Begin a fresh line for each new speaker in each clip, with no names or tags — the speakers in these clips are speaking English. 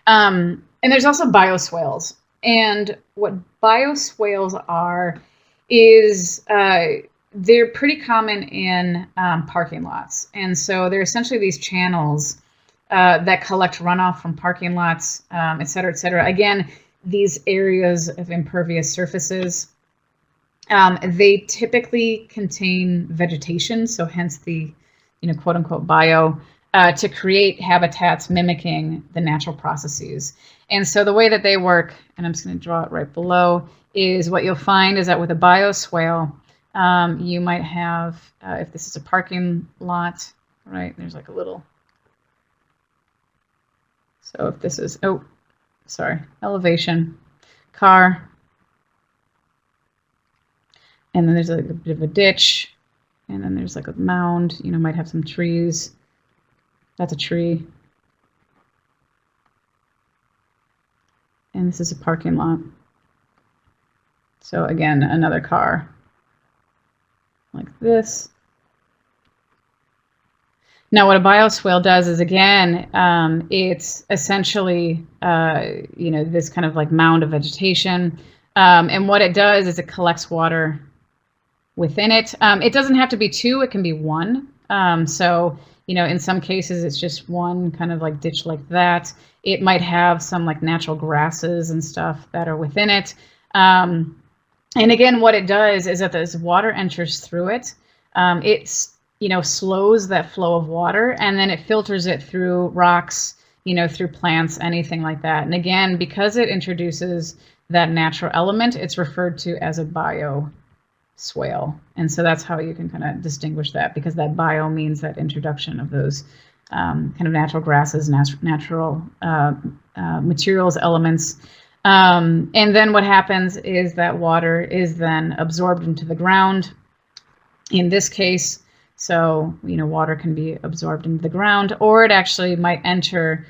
And there's also bioswales. And what bioswales are is they're pretty common in parking lots. And so they're essentially these channels that collect runoff from parking lots, et cetera, et cetera. Again, these areas of impervious surfaces, they typically contain vegetation, so hence the, quote unquote bio, to create habitats mimicking the natural processes. And so the way that they work, and I'm just going to draw it right below, is what you'll find is that with a bioswale, you might have, if this is a parking lot, right, there's like a little, so if this is, elevation, car, and then there's like a bit of a ditch, and then there's like a mound, might have some trees. That's a tree. And this is a parking lot. So again, another car like this. Now what a bioswale does is, again, it's essentially, this kind of like mound of vegetation. And what it does is it collects water within it. It doesn't have to be two, it can be one. So, in some cases it's just one kind of like ditch like that. It might have some like natural grasses and stuff that are within it. And again, what it does is that as water enters through it, it's, slows that flow of water, and then it filters it through rocks, through plants, anything like that. And again, because it introduces that natural element, it's referred to as a bioswale. And so that's how you can kind of distinguish that, because that bio means that introduction of those kind of natural grasses, natural materials, elements. And then what happens is that water is then absorbed into the ground. In this case, so, water can be absorbed into the ground, or it actually might enter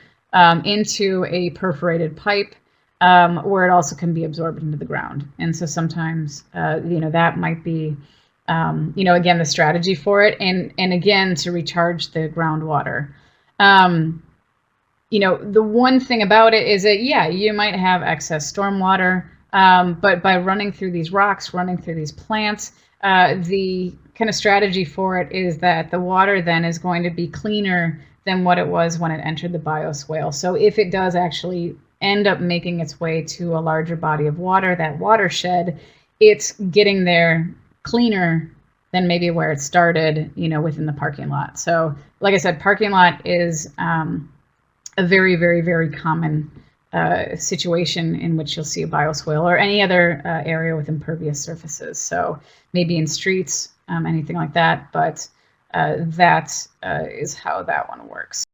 into a perforated pipe, where it also can be absorbed into the ground. And so sometimes, that might be, again, the strategy for it. And again, to recharge the groundwater. The one thing about it is that, yeah, you might have excess stormwater, but by running through these rocks, running through these plants, the kind of strategy for it is that the water then is going to be cleaner than what it was when it entered the bioswale. So if it does actually end up making its way to a larger body of water, that watershed, it's getting there cleaner than maybe where it started, within the parking lot. So like I said, parking lot is a very, very, very common situation in which you'll see a bioswale, or any other area with impervious surfaces. So maybe in streets, anything like that, but that is how that one works.